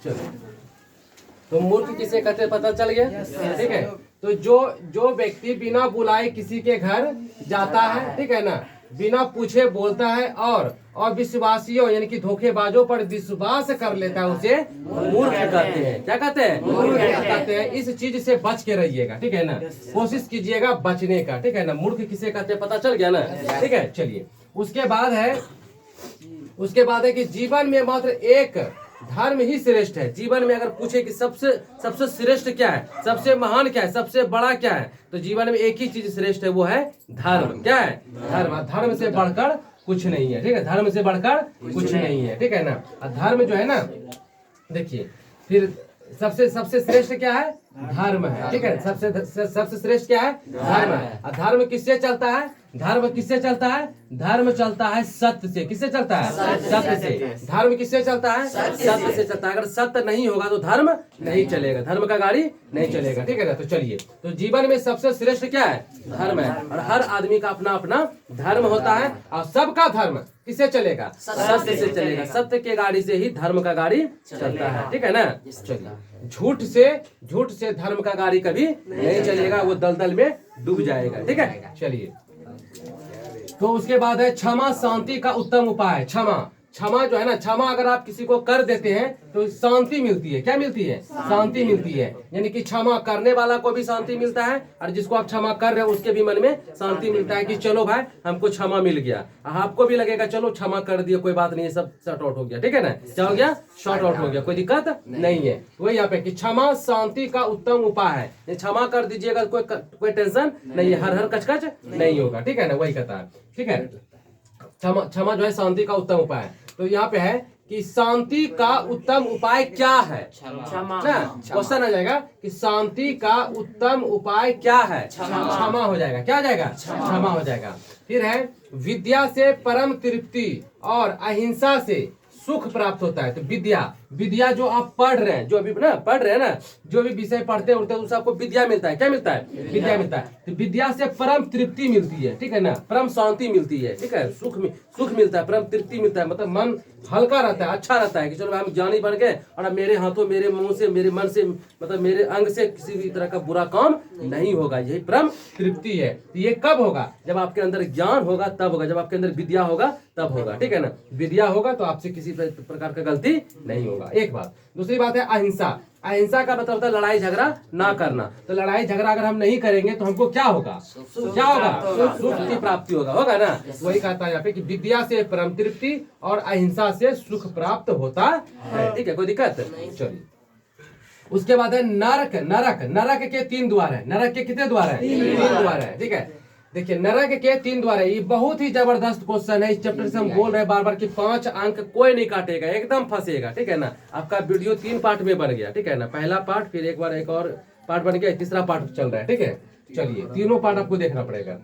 चलो, तो मूर्ख किसे कहते हैं पता चल गया। ठीक है, तो जो व्यक्ति बिना बुलाए किसी के घर जाता है, ठीक है ना, बिना पूछे बोलता है और अविश्वासियों यानी कि धोखेबाजों पर विश्वास कर लेता है, उसे मूर्ख कहते हैं। क्या कहते हैं? मूर्ख कहते हैं। इस चीज से बच के रहिएगा, ठीक है ना, कोशिश कीजिएगा बचने का, ठीक है ना। मूर्ख किसे कहते हैं पता चल गया ना। ठीक है, चलिए उसके बाद है कि जीवन में मात्र एक धर्म ही श्रेष्ठ है। जीवन में अगर पूछे कि सबसे श्रेष्ठ क्या है, सबसे महान क्या है, सबसे बड़ा क्या है, तो जीवन में एक ही चीज श्रेष्ठ है, वो है धर्म। क्या है? धर्म। धर्म से बढ़कर कुछ नहीं है, ठीक है, धर्म से बढ़कर कुछ नहीं है, ठीक है ना। धर्म जो है ना, देखिए फिर सबसे श्रेष्ठ क्या है? धर्म है, ठीक है। सबसे श्रेष्ठ क्या है? धर्म है। और धर्म किससे चलता है? धर्म किससे चलता है? धर्म चलता है सत्य से। किससे चलता है? सत्य से। धर्म किससे चलता है? सत्य से चलता है। अगर सत्य नहीं होगा तो धर्म नहीं चलेगा, धर्म का गाड़ी नहीं चलेगा, ठीक है ना। तो चलिए, तो जीवन में सबसे श्रेष्ठ क्या है? धर्म है। और हर आदमी का अपना अपना धर्म होता है और सबका धर्म किससे चलेगा? सत्य से चलेगा। सत्य के गाड़ी से ही धर्म का गाड़ी चलता है, ठीक है ना। चलिए, झूठ से धर्म का गाड़ी कभी नहीं चलेगा, वो दलदल में डूब जाएगा, ठीक है। चलिए, तो उसके बाद है क्षमा शांति का उत्तम उपाय। क्षमा जो है ना, क्षमा अगर आप किसी को कर देते हैं तो शांति मिलती है। क्या मिलती है? शांति मिलती है। यानी कि क्षमा करने वाला को भी शांति मिलता है और जिसको आप क्षमा कर रहे हैं उसके भी मन में शांति मिलता है कि चलो भाई हमको क्षमा मिल गया। आपको भी लगेगा चलो क्षमा कर दिया, कोई बात नहीं, सब शॉर्ट आउट हो गया, ठीक है ना। क्या हो गया? शॉर्ट आउट हो गया, कोई दिक्कत नहीं है। वही यहाँ पे कि क्षमा शांति का उत्तम उपाय है। क्षमा कर दीजिएगा, कोई टेंशन नहीं है, हर कचकच नहीं होगा, ठीक है ना। वही कहता है, ठीक है। क्षमा जो है शांति का उत्तम उपाय है। तो यहाँ पे है कि शांति का उत्तम उपाय क्या है? क्षमा। क्वेश्चन आ जाएगा कि शांति का उत्तम उपाय क्या है? क्षमा हो जाएगा। क्या हो जाएगा? क्षमा हो जाएगा। फिर है विद्या से परम तृप्ति और अहिंसा से सुख प्राप्त होता है। तो विद्या जो आप पढ़ रहे हैं, जो अभी ना पढ़ रहे हैं ना, जो भी विषय पढ़ते हैं उससे आपको विद्या मिलता है। क्या मिलता है? विद्या मिलता है। तो विद्या से परम तृप्ति मिलती है, ठीक है ना, परम शांति मिलती है, ठीक है, सुख मिलता है, परम तृप्ति मिलता है, मतलब मन हल्का रहता है, अच्छा रहता है कि चलो हम ज्ञानी बन गए और अब मेरे हाथों, मेरे मुंह से, मेरे मन से, मतलब मेरे अंग से किसी भी तरह का बुरा काम नहीं होगा। यही परम तृप्ति है। तो ये कब होगा? जब आपके अंदर ज्ञान होगा तब होगा, जब आपके अंदर विद्या होगा तब होगा, ठीक है ना। विद्या होगा तो आपसे किसी प्रकार का गलती नहीं होगा, एक बात। दूसरी बात है अहिंसा। अहिंसा का मतलब होता है लड़ाई झगड़ा ना करना। तो लड़ाई झगड़ा अगर हम नहीं करेंगे तो हमको क्या होगा? क्या होगा? सुख की प्राप्ति होगा ना। वही कहता है यहाँ पे कि विद्या से परम तृप्ति और अहिंसा से सुख प्राप्त होता है, ठीक है, कोई दिक्कत? चलिए, उसके बाद है नरक के 3 द्वार है। नरक के कितने द्वार है? 3 द्वार है, ठीक है। देखिए, नरक के 3 द्वार है। ये बहुत ही जबरदस्त क्वेश्चन है। इस चैप्टर से हम बोल रहे हैं बार बार कि 5 अंक कोई नहीं काटेगा, एकदम फंसेगा, ठीक है ना। आपका वीडियो 3 पार्ट में बन गया, ठीक है ना। पहला पार्ट, फिर एक और पार्ट बन गया, तीसरा पार्ट चल रहा है, ठीक है। चलिए, तीनों पार्ट आपको देखना पड़ेगा।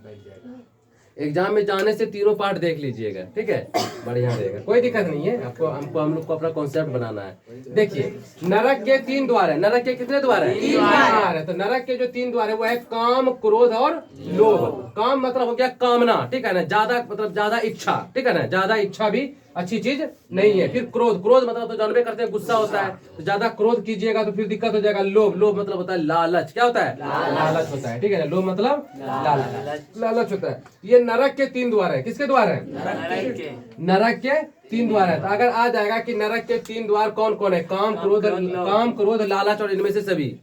एग्जाम में जाने से तीनों पार्ट देख लीजिएगा, ठीक है, बढ़िया रहेगा, कोई दिक्कत नहीं है। हम लोग को अपना कॉन्सेप्ट बनाना है। देखिए, नरक के 3 द्वार है। नरक के कितने द्वार है? 3 द्वार है। तो नरक के जो 3 द्वार है वो है काम, क्रोध और लोभ। काम मतलब हो गया कामना, ठीक है ना, ज्यादा मतलब ज्यादा इच्छा, ठीक है ना, ज्यादा इच्छा भी अच्छी चीज नहीं है। फिर क्रोध मतलब तो जानबे करते हैं गुस्सा होता है, तो ज्यादा क्रोध कीजिएगा तो फिर दिक्कत हो जाएगा। लोभ मतलब होता है लालच। क्या होता है? लालच होता है, ठीक है ना। लोभ मतलब लालच होता है। ये नरक के 3 द्वार है। किसके द्वार है? नरक के 3 द्वार है। तो अगर आ जाएगा कि नरक के 3 द्वार कौन कौन है? काम, क्रोध, लालच और इनमें से सभी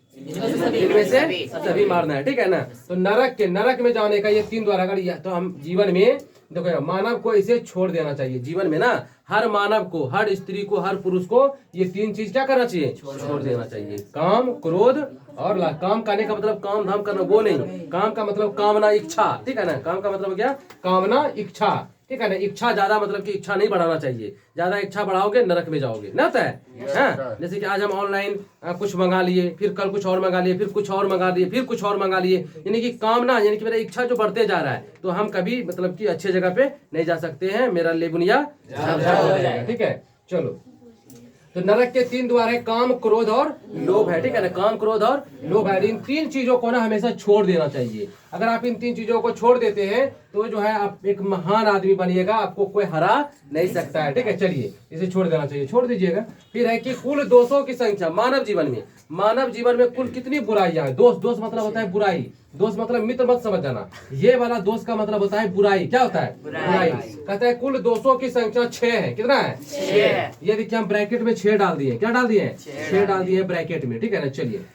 मारना है, ठीक है ना। तो नरक में जाने का ये 3 द्वार अगर तो हम जीवन में देखो, मानव को इसे छोड़ देना चाहिए। जीवन में ना हर मानव को, हर स्त्री को, हर पुरुष को ये 3 चीज क्या करना चाहिए? छोड़ देना चाहिए। काम, क्रोध और काम करने का मतलब काम धाम करना वो नहीं, काम का मतलब कामना, इच्छा, ठीक है ना। काम का मतलब क्या? कामना, इच्छा, ठीक है ना। इच्छा ज्यादा मतलब कि इच्छा नहीं बढ़ाना चाहिए। ज्यादा इच्छा बढ़ाओगे नरक में जाओगे ना, होता है। जैसे कि आज हम ऑनलाइन कुछ मंगा लिए, फिर कल कुछ और मंगा लिए, फिर कुछ और मंगा लिए, फिर कुछ और मंगा लिए, यानी कि कामना, यानी कि मेरा इच्छा जो बढ़ते जा रहा है, तो हम कभी मतलब कि अच्छे जगह पे नहीं जा सकते हैं। मेरा लेबुनिया हो जाएगा, ठीक है। चलो, तो नरक के 3 द्वार है, काम, क्रोध और लोभ है, ठीक है ना। काम, क्रोध और लोभ है। इन 3 चीजों को ना हमेशा छोड़ देना चाहिए। अगर आप इन 3 चीजों को छोड़ देते हैं तो जो है आप एक महान आदमी बनिएगा, आपको कोई हरा नहीं सकता है। ठीक है, चलिए इसे छोड़ देना चाहिए, छोड़ दीजिएगा। फिर है कि कुल दोषों की संख्या मानव जीवन में कुल कितनी बुराइयां हैं। दोष मतलब होता है बुराई, दोष मतलब मित्र मत समझ जाना, ये वाला दोष का मतलब होता है बुराई। क्या होता है? बुराई। कहता है कुल दोषों की संख्या 6 है। कितना है? 6। ये देखिए हम ब्रैकेट में 6 डाल दिए। क्या डाल दिए? 6 डाल दिए ब्रैकेट में। ठीक है ना, चलिए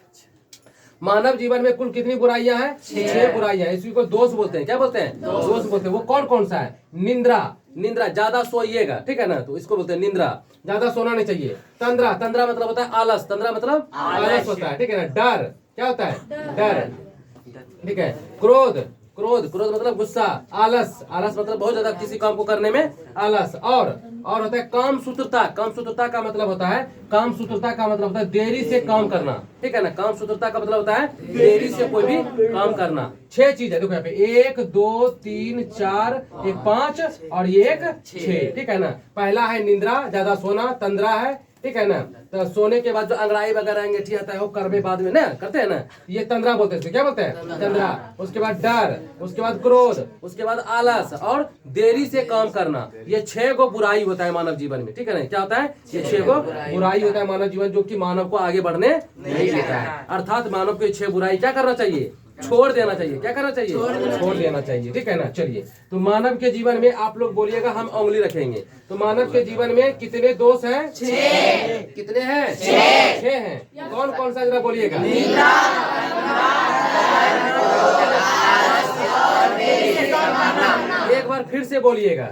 मानव जीवन में कुल कितनी बुराइयां हैं? 6 बुराइयां। इसी को दोष बोलते हैं। क्या बोलते हैं? दोष बोलते हैं। वो कौन कौन सा है? निंद्रा, ज्यादा सोइएगा। ठीक है ना, तो इसको बोलते हैं निंद्रा, ज्यादा सोना नहीं चाहिए। तंद्रा मतलब होता है आलस, तंद्रा मतलब आलस होता है। ठीक है ना। डर, क्या होता है? डर। ठीक है। क्रोध मतलब गुस्सा। आलस मतलब बहुत ज्यादा किसी काम को करने में आलस। और होता है कामसूत्रता का मतलब होता है देरी से काम करना। ठीक है ना, कामसूत्रता का मतलब होता है देरी से कोई भी काम करना। 6 चीज है, देखो यहाँ पे 1 2 3 4 1 5 और ये एक 6। ठीक है ना। पहला है निंद्रा, ज्यादा सोना, तंद्रा है। ठीक है ना, तो सोने के बाद जो अंगड़ाई वगैरह अंगेठी आता है वो करवे बाद में ना करते हैं ना, ये तंद्रा बोलते हैं। क्या बोलते हैं? तंद्रा। उसके बाद डर, उसके बाद क्रोध, उसके बाद आलस और देरी से काम करना। ये 6 गो बुराई होता है मानव जीवन में। ठीक है ना, क्या होता है? ये 6 गो बुराई होता है मानव जीवन, जो कि मानव को आगे बढ़ने नहीं देता है। अर्थात मानव को 6 बुराई क्या करना चाहिए? छोड़ देना चाहिए। क्या करना चाहिए? छोड़ देना चाहिए। ठीक है ना, चलिए तो मानव के जीवन में आप लोग बोलिएगा, हम उंगली रखेंगे। तो मानव के जीवन में कितने दोष हैं? 6। कितने हैं? 6 हैं। कौन कौन सा जरा बोलिएगा? एक बार फिर से बोलिएगा।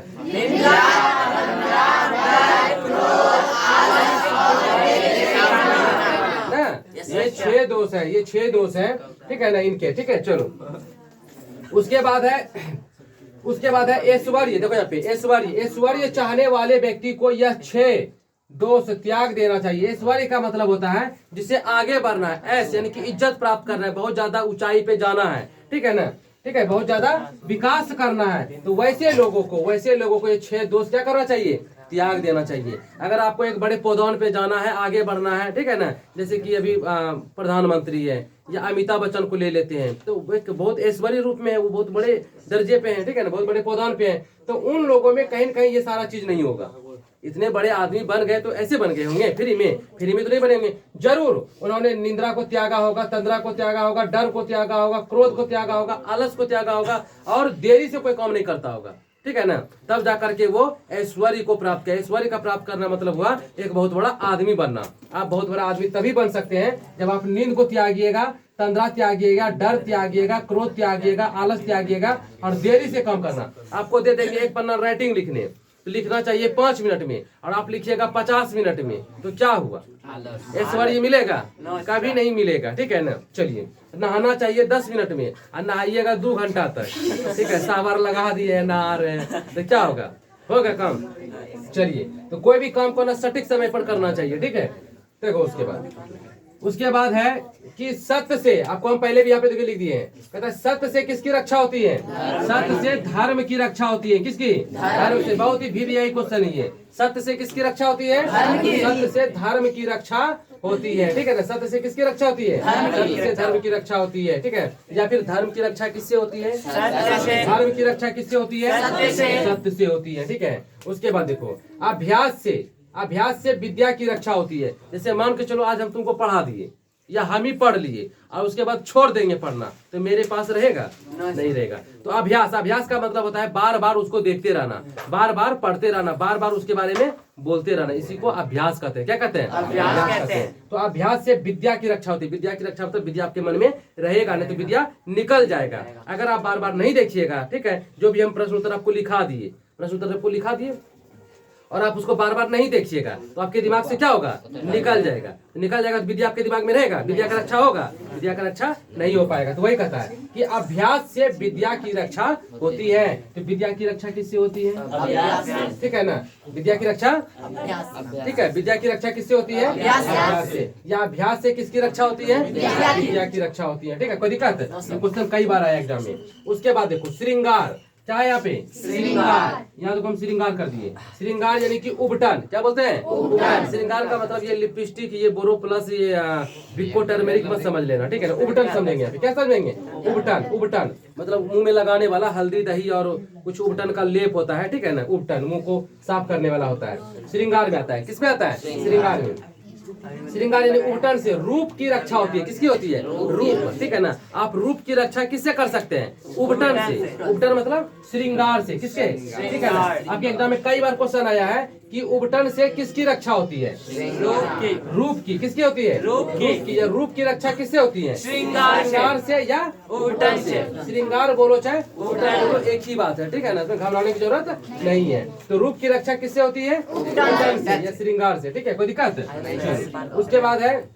ये 6 दोष है, ये 6 दोष है। ठीक है ना इनके। ठीक है, चलो उसके बाद है ऐश्वर्य। देखो यहाँ पे ऐश्वर्य चाहने वाले व्यक्ति को यह 6 दोष त्याग देना चाहिए। ऐश्वर्य का मतलब होता है जिसे आगे बढ़ना है, ऐसे यानी कि इज्जत प्राप्त करना है, बहुत ज्यादा ऊंचाई पे जाना है। ठीक है ना, ठीक है, बहुत ज्यादा विकास करना है। तो वैसे लोगों को ये 6 दोष क्या करना चाहिए? त्याग देना चाहिए। अगर आपको एक बड़े पौधान पे जाना है, आगे बढ़ना है, ठीक है ना, जैसे कि अभी प्रधानमंत्री है या अमिताभ बच्चन को ले लेते हैं, तो वो एक बहुत ऐश्वर्य रूप में है, वो बहुत बड़े दर्जे पे हैं। ठीक है ना, बहुत बड़े पौधान पे हैं। तो उन लोगों में कहीं न कहीं ये सारा चीज नहीं होगा। इतने बड़े आदमी बन गए तो ऐसे बन गए होंगे, फ्री में तो नहीं बनेंगे। जरूर उन्होंने निंद्रा को त्यागा होगा, तंद्रा को त्यागा होगा, डर को त्यागा होगा, क्रोध को त्यागा होगा, आलस को त्यागा होगा और देरी से कोई काम नहीं करता होगा। ठीक है ना, तब जाकर के वो ऐश्वर्य को प्राप्त किया। ऐश्वर्य का प्राप्त करना मतलब हुआ एक बहुत बड़ा आदमी बनना। आप बहुत बड़ा आदमी तभी बन सकते हैं जब आप नींद को त्यागिएगा, तंद्रा त्यागिएगा, डर त्यागिएगा, क्रोध त्यागिएगा, आलस त्यागिएगा और देरी से काम करना। आपको दे देंगे एक पन्ना राइटिंग लिखने, तो लिखना चाहिए 5 मिनट में और आप लिखिएगा 50 मिनट में, तो क्या हुआ? ऐश्वर्य मिलेगा? कभी नहीं मिलेगा। ठीक है ना, चलिए नहाना चाहिए 10 मिनट में और नहाइएगा 2 घंटा तक। ठीक है, सावर लगा दिए, नहा रहे हैं, तो क्या होगा काम? चलिए, तो कोई भी काम को ना सटीक समय पर करना चाहिए। ठीक है, देखो उसके बाद है कि सत्य से, आपको हम पहले भी यहाँ पे देखिए लिख दिए हैं, कहता है सत्य से किसकी रक्षा होती है? सत्य से धर्म की रक्षा होती है। किसकी? धर्म से। बहुत ही VVI क्वेश्चन है ये। सत्य से किसकी रक्षा होती है? सत्य से धर्म की रक्षा होती है। ठीक है ना, सत्य से किसकी रक्षा होती है? सत्य से धर्म की रक्षा होती है। ठीक है, या फिर धर्म की रक्षा किससे होती है? धर्म की रक्षा किससे होती है? सत्य से होती है। ठीक है, उसके बाद देखो अभ्यास से विद्या की रक्षा होती है। जैसे मान के चलो आज हम तुमको पढ़ा दिए या हम ही पढ़ लिए और उसके बाद छोड़ देंगे पढ़ना, तो मेरे पास रहेगा? नहीं रहेगा। तो अभ्यास का मतलब होता है बार बार उसको देखते रहना, बार बार पढ़ते रहना, बार बार उसके बारे में बोलते रहना। इसी को अभ्यास कहते हैं। क्या कहते हैं? अभ्यास कहते हैं। तो अभ्यास से विद्या की रक्षा होती है। विद्या की रक्षा मतलब विद्या आपके मन में रहेगा, नहीं तो विद्या निकल जाएगा। अगर आप बार बार नहीं देखिएगा, ठीक है, जो भी हम प्रश्न उत्तर आपको लिखा दिए और आप उसको बार बार नहीं देखिएगा, तो आपके दिमाग से क्या होगा? निकल जाएगा। तो विद्या आपके दिमाग में रहेगा, विद्या का रक्षा होगा? विद्या का रक्षा नहीं हो पाएगा। तो वही कहता है कि अभ्यास से विद्या की रक्षा होती है। तो विद्या की रक्षा किससे होती है? ठीक है ना, विद्या की रक्षा, ठीक है, विद्या की रक्षा किससे होती है? अभ्यास से। या अभ्यास से किसकी रक्षा होती है? विद्या की रक्षा होती है। ठीक है, कोई दिक्कत? क्वेश्चन कई बार आया एग्जाम में। उसके बाद देखो क्या है यहाँ पे? श्रृंगार। यहाँ तो हम श्रृंगार कर दिए। श्रृंगार यानी कि उबटन, क्या बोलते हैं? उबटन। श्रृंगार का मतलब ये लिपस्टिक, ये बोरो प्लस, ये विको टर्मेरिक मत समझ लेना, ठीक है ना? उबटन समझेंगे यहाँ पे। क्या समझेंगे? उबटन। उबटन मतलब मुंह में लगाने वाला हल्दी दही और कुछ उबटन का लेप होता है, ठीक है ना? उबटन मुंह को साफ करने वाला होता है, श्रृंगार में आता है। किसमें आता है? श्रृंगार में। श्रृंगार यानी उबटन से रूप की रक्षा होती है। किसकी होती है? रूप, ठीक है ना? आप रूप की रक्षा किससे कर सकते हैं? उबटन से। उबटन मतलब श्रृंगार से। किसके? ठीक है ना? आपके एग्जाम में कई बार क्वेश्चन आया है कि उबटन से किसकी रक्षा होती है? रूप की। किसकी होती है? रूप की। या रूप की रक्षा किससे होती है? श्रृंगार से या उबटन से। श्रृंगार बोलो चाहे उबटन बोलो, एक ही बात है, ठीक है ना? इसमें घबराने की जरूरत नहीं है। तो रूप की रक्षा किससे होती है? उबटन से या श्रृंगार से, ठीक है? कोई दिक्कत? उसके बाद है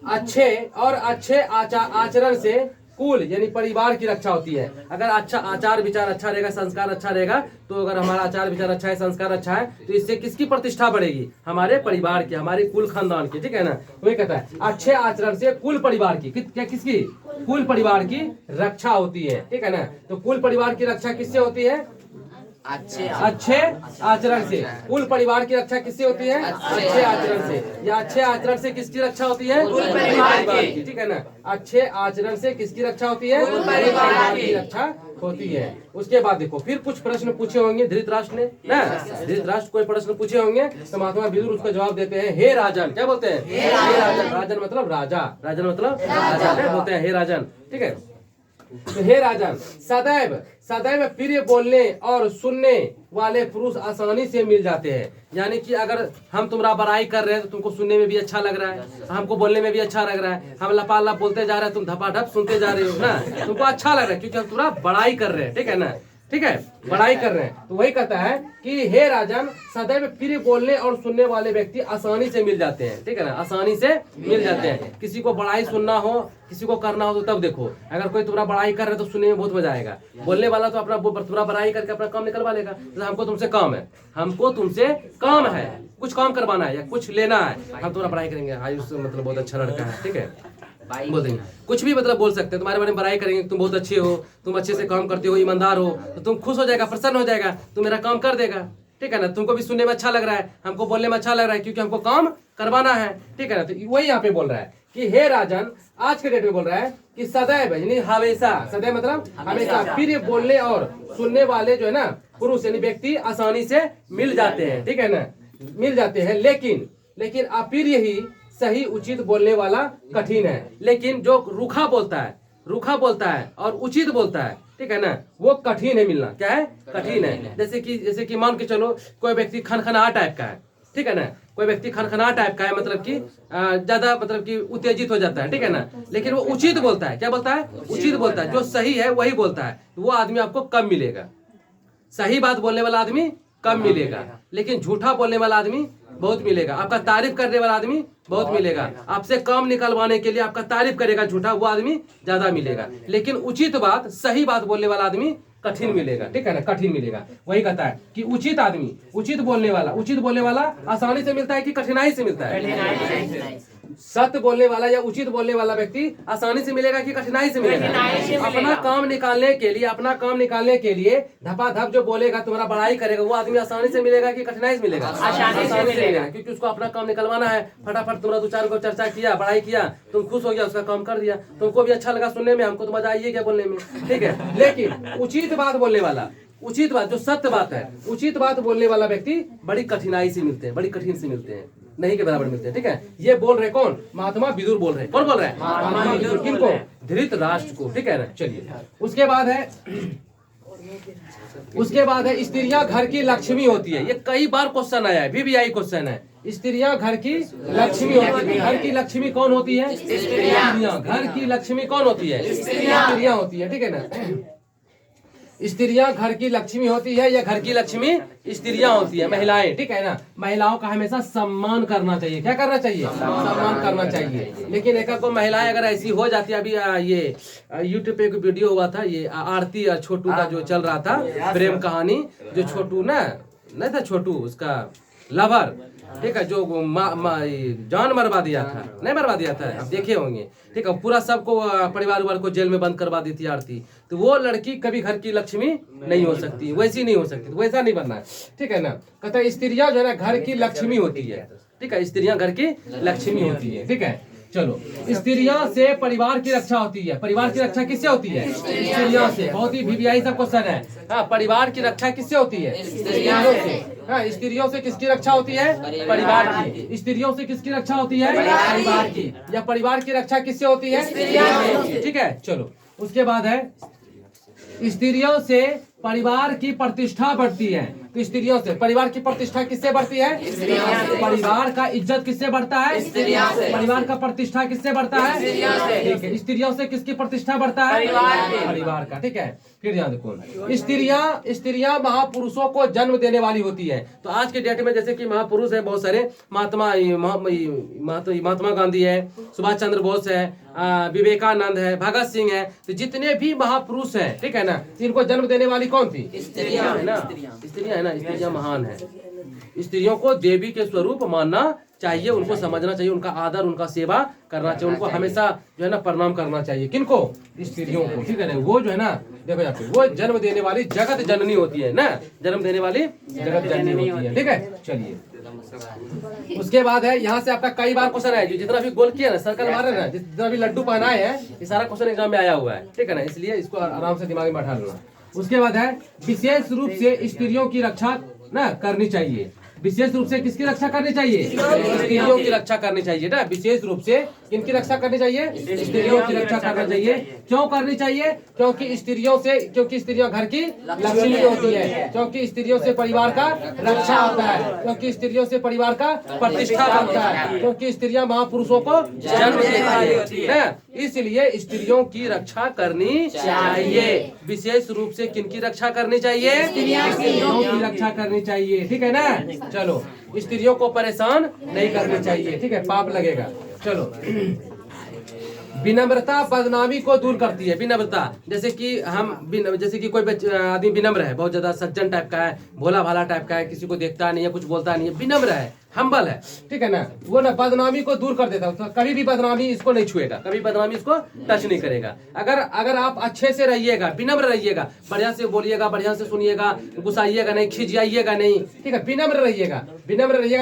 अच्छे और अच्छे आचरण से कुल यानी परिवार की रक्षा होती है। अगर अच्छा आचार विचार अच्छा रहेगा, संस्कार अच्छा रहेगा, तो अगर हमारा आचार विचार अच्छा है, संस्कार अच्छा है, तो इससे किसकी प्रतिष्ठा बढ़ेगी? हमारे परिवार की, हमारे कुल खानदान की, ठीक है ना? वही कहता है अच्छे आचरण से कुल परिवार की, क्या किसकी? कुल परिवार की रक्षा होती है, ठीक है ना? तो कुल परिवार की रक्षा किससे होती है? अच्छे आचरण से। कुल परिवार की रक्षा किससे होती है? अच्छे आचरण से। या अच्छे आचरण से किसकी रक्षा होती है? कुल परिवार की, ठीक है ना? अच्छे आचरण से किसकी रक्षा होती है? कुल परिवार की रक्षा होती है। उसके बाद देखो फिर कुछ प्रश्न पूछे होंगे धृतराष्ट्र ने ना, धृतराष्ट्र कोई प्रश्न पूछे होंगे तो महात्मा विदुर उसका जवाब देते हैं हे राजन। क्या बोलते हैं? हे राजन। राजन मतलब राजा, राजन मतलब राजा बोलते हैं हे राजन, ठीक है? तो हे राजन, सदैव सदैव प्रिय बोलने और सुनने वाले पुरुष आसानी से मिल जाते हैं। यानी कि अगर हम तुम्हारा बड़ाई कर रहे हैं तो तुमको सुनने में भी अच्छा लग रहा है, हमको बोलने में भी अच्छा लग रहा है। हम लपालप बोलते जा रहे हैं, तुम धपाधप सुनते जा रहे हो ना, तुमको अच्छा लग रहा है क्योंकि हम तुम्हारा बड़ाई कर रहे हैं, ठीक है ना? ठीक है, बड़ाई कर रहे हैं। तो वही कहता है कि हे राजन, सदैव प्रिय बोलने और सुनने वाले व्यक्ति आसानी से मिल जाते हैं, ठीक है ना? आसानी से मिल जाते हैं। किसी को बड़ाई सुनना हो, किसी को करना हो, तो तब देखो अगर कोई तुम्हारा बड़ाई कर रहा है तो सुनने में बहुत मजा आएगा। बोलने वाला तो अपना तुम्हारा बड़ाई करके अपना काम निकलवा लेगा। तो हमको तुमसे काम है, हमको तुमसे काम है, कुछ काम करवाना है या कुछ लेना है, हम तुम्हारा बड़ाई करेंगे। आयुष मतलब बहुत अच्छा लड़का है, ठीक है, बोल देंगे कुछ भी मतलब बोल सकते हैं, तुम्हारे बारे में बड़ाई करेंगे, तुम बहुत अच्छे हो, तुम अच्छे से काम करते हो, ईमानदार हो, तो तुम खुश हो जाएगा, प्रसन्न हो जाएगा, तुम मेरा काम कर देगा, ठीक है ना? तुमको भी सुनने में अच्छा लग रहा है, हमको बोलने में अच्छा लग रहा है क्योंकि हमको काम करवाना है, ठीक है ना? तो वही यहाँ पे बोल रहा है कि हे राजन, आज के डेट में बोल रहा है कि सदैव यानी हमेशा, सदैव मतलब हमेशा प्रिय बोलने और सुनने वाले जो है ना पुरुष यानी व्यक्ति आसानी से मिल जाते हैं, ठीक है ना? मिल जाते हैं, लेकिन अप्रिय ही सही उचित बोलने वाला कठिन है। लेकिन जो रूखा बोलता है और उचित बोलता है, ठीक है ना, वो कठिन है मिलना। क्या है? कठिन है। जैसे कि मान के चलो कोई व्यक्ति खनखना टाइप का है, ठीक है ना? कोई व्यक्ति खनखना टाइप का है, मतलब कि ज्यादा मतलब कि उत्तेजित हो जाता है, ठीक है ना? लेकिन वो उचित बोलता है। क्या बोलता है? उचित बोलता है। जो सही है वही बोलता है, वो आदमी आपको कम मिलेगा। सही बात बोलने वाला आदमी कम मिलेगा, लेकिन झूठा बोलने वाला आदमी बहुत मिलेगा। आपका तारीफ करने वाला आदमी बहुत मिलेगा। आपसे काम निकलवाने के लिए आपका तारीफ करेगा झूठा, वो आदमी ज्यादा मिलेगा। लेकिन उचित बात, सही बात बोलने वाला आदमी कठिन मिलेगा, ठीक है ना? कठिन मिलेगा। वही कहता है कि उचित आदमी, उचित बोलने वाला आसानी से मिलता है कि कठिनाई से मिलता है? सत्य बोलने वाला या उचित बोलने वाला व्यक्ति आसानी से मिलेगा कि कठिनाई से मिलेगा? अपना काम निकालने के लिए धपाधप जो बोलेगा, तुम्हारा बड़ाई करेगा, वो आदमी आसानी से मिलेगा कि कठिनाई से मिलेगा? आसानी से मिलेगा, क्योंकि उसको अपना काम निकलवाना है। फटाफट तुम्हारा 2-4 को चर्चा किया, बड़ाई किया, तुम खुश हो गया, उसका काम कर दिया, तुमको भी अच्छा लगा सुनने में, हमको तो मजा आइए क्या बोलने में, ठीक है? लेकिन उचित बात बोलने वाला, उचित बात जो सत्य बात है, उचित बात बोलने वाला व्यक्ति बड़ी कठिनाई से मिलते हैं, बड़ी कठिन से मिलते हैं, नहीं के बराबर मिलते हैं, ठीक है? ये बोल रहे कौन? महात्मा विदुर बोल रहे हैं। कौन बोल रहे हैं? महात्मा विदुर। किनको? धृतराष्ट्र को, ठीक है ना? चलिए, उसके बाद है स्त्रियां घर की लक्ष्मी होती है। ये कई बार क्वेश्चन आया है, VVI क्वेश्चन है। स्त्रियां घर की लक्ष्मी होती है। घर की लक्ष्मी कौन होती है? स्त्रियां। घर की लक्ष्मी कौन होती है? स्त्रियां होती है, ठीक है ना? स्त्रियां घर की लक्ष्मी होती है या घर की लक्ष्मी स्त्रियां होती है, महिलाएं, ठीक है ना? महिलाओं का हमेशा सम्मान करना चाहिए। क्या करना चाहिए? सम्मान करना चाहिए। लेकिन एक को महिलाएं अगर ऐसी हो जाती है, अभी ये YouTube पे एक वीडियो हुआ था, ये आरती और छोटू का जो चल रहा था प्रेम कहानी, जो छोटू ना नहीं था, छोटू उसका लवर, ठीक है, जो जान मरवा दिया था, नहीं मरवा दिया था, आप देखे होंगे, ठीक है, पूरा सबको परिवार वार को जेल में बंद करवा दी थी आरती। तो वो लड़की कभी घर की लक्ष्मी नहीं हो सकती, वैसी नहीं हो सकती, तो वैसा नहीं बनना है, ठीक है ना। कहता है स्त्रियां जो है ना घर की लक्ष्मी होती है, ठीक है, स्त्रियां घर की लक्ष्मी होती है, ठीक है। चलो, स्त्रियां से परिवार की रक्षा होती है। परिवार की रक्षा किससे होती है? स्त्रियों से। बहुत ही वीवीआई सब क्वेश्चन है। हाँ, परिवार की रक्षा किससे होती है? स्त्रियों से। हाँ, स्त्रियों से किसकी रक्षा होती है? परिवार की। स्त्रियों से किसकी रक्षा होती है? परिवार की। या परिवार की रक्षा किससे होती है? स्त्रियों से, ठीक है। चलो, उसके बाद है स्त्रियों से परिवार की प्रतिष्ठा बढ़ती है। तो स्त्रियों से परिवार की प्रतिष्ठा किससे बढ़ती है? परिवार का इज्जत किससे बढ़ता है? परिवार का प्रतिष्ठा किससे बढ़ता है? ठीक है। स्त्रियों से किसकी प्रतिष्ठा बढ़ता है? परिवार का, ठीक है। फिर ध्यान देखो, स्त्रियां महापुरुषों को जन्म देने वाली होती है। तो आज के डेट में जैसे कि महापुरुष है बहुत सारे, महात्मा गांधी है, सुभाष चंद्र बोस है, विवेकानंद है, भगत सिंह है, तो जितने भी महापुरुष हैं, ठीक है ना, इनको जन्म देने वाली कौन थी? स्त्रियां है ना, स्त्रियां है ना। स्त्रियां महान है। स्त्रियों को देवी के स्वरूप मानना चाहिए, उनको समझना चाहिए, उनका आदर, उनका सेवा करना चाहिए, उनको हमेशा जो है ना प्रणाम करना चाहिए। किनको? स्त्रियों को, ठीक है ना। वो जो है ना, देखो यहाँ पे वो जन्म देने वाली जगत जननी होती है ना, जन्म देने वाली जगत जननी होती है, ठीक है। चलिए, उसके बाद है यहाँ से आपका कई बार क्वेश्चन है, जो जितना भी गोल किया ना, सर्कल मारे ना, जितना भी लड्डू पहनाए हैं, ये सारा क्वेश्चन एग्जाम में आया हुआ है, ठीक है ना, इसलिए इसको आराम से दिमाग में बैठा लेना। उसके बाद है विशेष रूप से स्त्रियों की रक्षा ना करनी चाहिए। विशेष रूप से किसकी रक्षा करनी चाहिए? स्त्रियों की रक्षा करनी चाहिए ना। विशेष रूप से किनकी रक्षा करनी चाहिए? स्त्रियों की रक्षा करनी चाहिए। क्यों करनी चाहिए? क्योंकि स्त्रियां घर की लक्ष्मी होती है, क्योंकि स्त्रियों से परिवार का रक्षा होता है, क्योंकि स्त्रियों से परिवार का प्रतिष्ठा बनता है, क्योंकि स्त्रियां महापुरुषों को जन्म देती है, इसलिए स्त्रियों की रक्षा करनी चाहिए। विशेष रूप से किनकी रक्षा करनी चाहिए? स्त्रियों की रक्षा करनी चाहिए, ठीक है ना। चलो, स्त्रियों को परेशान नहीं करना चाहिए, ठीक है, पाप लगेगा। चलो, विनम्रता बदनामी को दूर करती है। विनम्रता, जैसे कि कोई आदमी विनम्र है, बहुत ज्यादा सज्जन टाइप का है, भोला भाला टाइप का है, किसी को देखता नहीं है, कुछ बोलता नहीं है, विनम्र है, हम्बल है, ठीक है ना, वो ना बदनामी को दूर कर देता है। तो कभी भी बदनामी इसको नहीं छुएगा, कभी बदनामी इसको टच नहीं करेगा। अगर आप अच्छे से रहिएगा, विनम्र रहिएगा, बढ़िया से बोलिएगा, बढ़िया से सुनिएगा, गुस्साइएगा नहीं, खिसियाइएगा नहीं, ठीक है, विनम्र रहिएगा,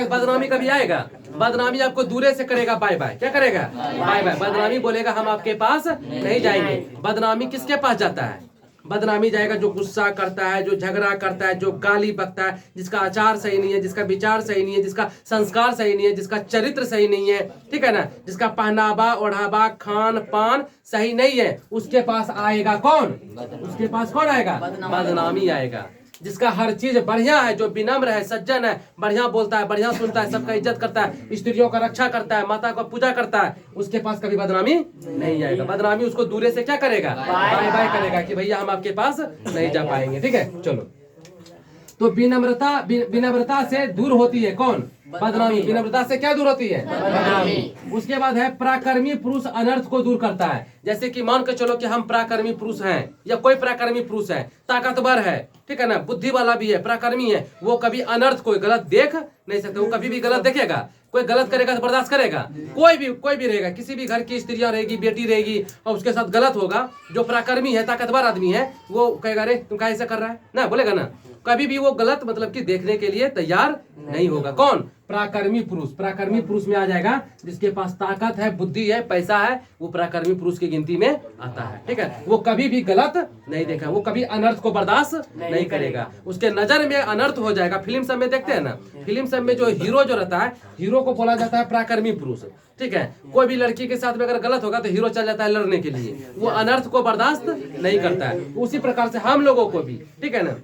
बदनामी कभी आएगा? बदनामी आपको दूरे से करेगा, बाय बाय। क्या करेगा? Bye bye. बदनामी बोलेगा हम आपके पास नहीं जाएंगे। बदनामी किसके पास जाता है? बदनामी जाएगा जो गुस्सा करता है, जो झगड़ा करता है, जो गाली बकता है, जिसका आचार सही नहीं है, जिसका विचार सही नहीं है, जिसका संस्कार सही नहीं है, जिसका चरित्र सही नहीं है, ठीक है ना, जिसका पहनावा ओढ़ावा खान पान सही नहीं है, उसके पास आएगा कौन? उसके पास कौन आएगा? बदनामी आएगा। जिसका हर चीज बढ़िया है, जो विनम्र है, सज्जन है, बढ़िया बोलता है, बढ़िया सुनता है, सबका इज्जत करता है, स्त्रियों का रक्षा करता है, माता का पूजा करता है, उसके पास कभी बदनामी नहीं आएगा। बदनामी उसको दूरे से क्या करेगा? बाय बाय करेगा कि भैया हम आपके पास नहीं जा पाएंगे, ठीक है। चलो, तो विनम्रता से दूर होती है कौन? बदनामी। विनम्रता से क्या दूर होती है? बदनामी। उसके बाद है पराक्रमी पुरुष अनर्थ को दूर करता है। जैसे कि मान के चलो कि हम पराक्रमी पुरुष हैं, या कोई पराक्रमी पुरुष है, ताकतवर है, ठीक है ना, बुद्धि वाला भी है, पराक्रमी है, वो कभी अनर्थ कोई गलत देख नहीं सकते। वो कभी भी गलत देखेगा, कोई गलत करेगा तो बर्दाश्त करेगा। कोई भी रहेगा, किसी भी घर की स्त्रियां रहेगी, बेटी रहेगी, और उसके साथ गलत होगा, जो पराक्रमी है, ताकतवर आदमी है, वो कहेगा अरे तुम क्या ऐसा कर रहा है ना, बोलेगा ना। कभी भी वो गलत मतलब कि देखने के लिए तैयार नहीं होगा। कौन? पराक्रमी पुरुष। पराक्रमी पुरुष में आ जाएगा जिसके पास ताकत है, बुद्धि है, पैसा है, वो पराक्रमी पुरुष की गिनती में आता है, ठीक है। वो कभी भी गलत नहीं देखा, वो कभी अनर्थ को बर्दाश्त नहीं करेगा, उसके नजर में अनर्थ हो जाएगा। फिल्म सब में देखते हैं ना, फिल्म सब में जो हीरो जो रहता है, हीरो को बोला जाता है पराक्रमी पुरुष, ठीक है। कोई भी लड़की के साथ में अगर गलत होगा तो हीरो चल जाता है लड़ने के लिए, वो अनर्थ को बर्दाश्त नहीं करता है। उसी प्रकार से हम लोगों को भी, ठीक है ना,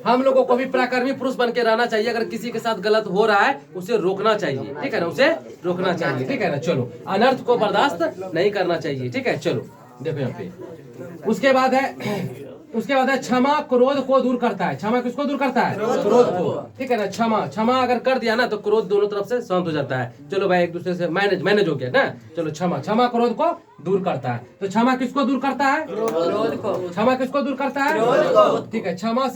हम लोगों को भी पराक्रमी पुरुष बन के रहना चाहिए। अगर किसी के साथ गलत हो रहा है उसे रोकना चाहिए, ठीक है ना, उसे रोकना चाहिए, ठीक है ना। चलो, अनर्थ को बर्दाश्त नहीं करना चाहिए, ठीक है। चलो देखो यहाँ पे, उसके बाद है उसके बाद है क्षमा क्रोध को दूर करता है। क्षमा किसको दूर करता है? क्रोध को। ठीक है ना। क्षमा क्षमा अगर कर दिया ना तो क्रोध दोनों तरफ से शांत हो जाता है। चलो भाई एक दूसरे से मैनेज हो गया ना। चलो क्षमा क्षमा क्रोध को दूर करता है। तो क्षमा किसको दूर करता है? क्रोध को। क्षमा किसको दूर करता है? क्रोध को। ठीक है। क्षमा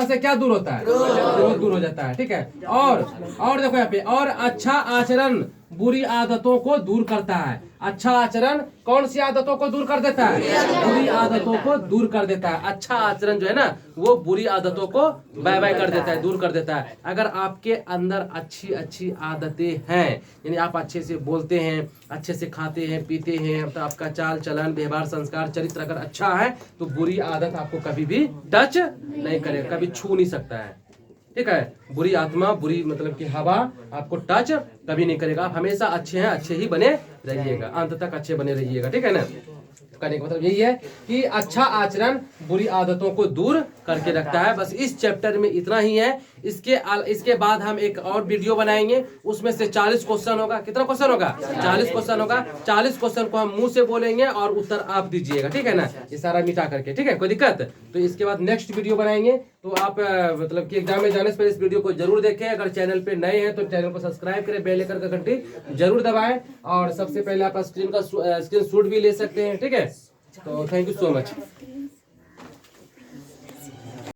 से क्या दूर होता है? क्रोध दूर हो जाता है। ठीक है। और देखो यहाँ पे, और अच्छा आचरण बुरी आदतों को दूर करता है। अच्छा आचरण कौन सी आदतों को दूर कर देता है? बुरी आदतों को दूर कर देता है। अच्छा आचरण जो है ना वो बुरी आदतों को बाय बाय कर देता है, दूर कर देता है। अगर आपके अंदर अच्छी अच्छी आदतें हैं, यानी आप अच्छे से बोलते हैं, अच्छे से खाते हैं पीते हैं, तो आपका चाल चलन व्यवहार संस्कार चरित्र अगर अच्छा है तो बुरी आदत आपको कभी भी टच नहीं करेगा, कभी छू नहीं सकता है। ठीक है। बुरी आत्मा बुरी मतलब कि हवा आपको टच कभी नहीं करेगा। आप हमेशा अच्छे हैं, अच्छे ही बने रहिएगा, अंत तक अच्छे बने रहिएगा। ठीक है ना। कहने का मतलब यही है कि अच्छा आचरण बुरी आदतों को दूर करके रखता है। बस इस चैप्टर में इतना ही है। इसके बाद हम एक और वीडियो बनाएंगे, उसमें से 40 क्वेश्चन होगा। कितना क्वेश्चन होगा? 40 क्वेश्चन होगा। 40 क्वेश्चन को हम मुंह से बोलेंगे और उत्तर आप दीजिएगा। ठीक है ना। ये सारा मिटा करके। ठीक है, कोई दिक्कत? तो इसके बाद नेक्स्ट वीडियो बनाएंगे। तो आप मतलब कि एग्जाम में जाने से पहले इस वीडियो को जरूर देखें। अगर चैनल पे नए हैं तो चैनल को सब्सक्राइब करें, बेल आइकन का घंटी जरूर दबाएं, और सबसे पहले आप स्क्रीन शॉट भी ले सकते हैं। ठीक है। तो थैंक यू सो मच।